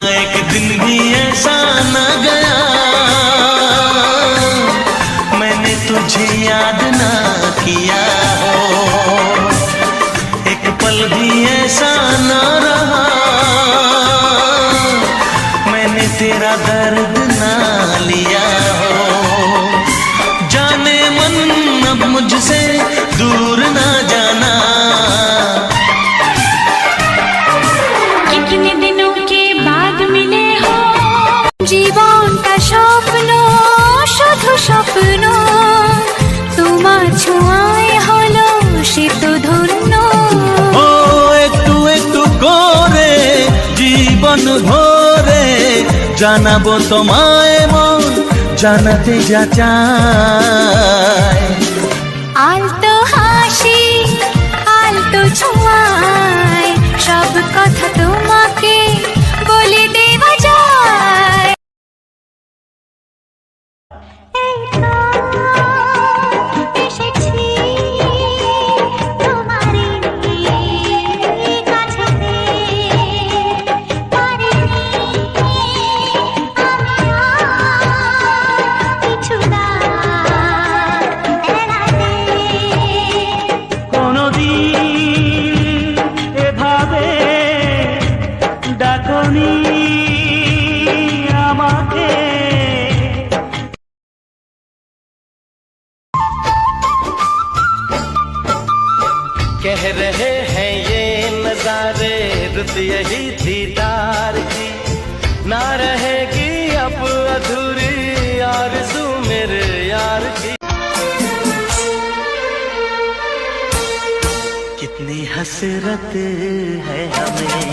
एक दिन भी ऐसा न गया मैंने तुझे याद ना किया हो, एक पल भी ऐसा न रहा मैंने तेरा दर्द ना लिया हो। जाने मन अब मुझसे दूर ना जाना, कितने दिनों के बाद मिले हो, জীবনটা স্বপ্ন শুধু স্বপ্ন, তোমার ছোঁয়ায় হলো সে তো ধন্য। ও একটু একটু করে জীবন ভরে জানাবো তোমায় মন জানাতে যা চায়। আলতো হাসি আলতো ছোঁয়ায় সব কথা তোমাকে বলে দেওয়া যায়। এই তো এসেছি তোমারই কাছেতে, পারিনি আমি আর কিছু না এড়াতে। কোনদিন এভাবে ডাকনি আমাকে, कह रहे हैं ये नजारे रुत यही दीदार की, ना रहेगी अब अधूरी आरज़ू मेरे यार की। कितनी हसरत है हमें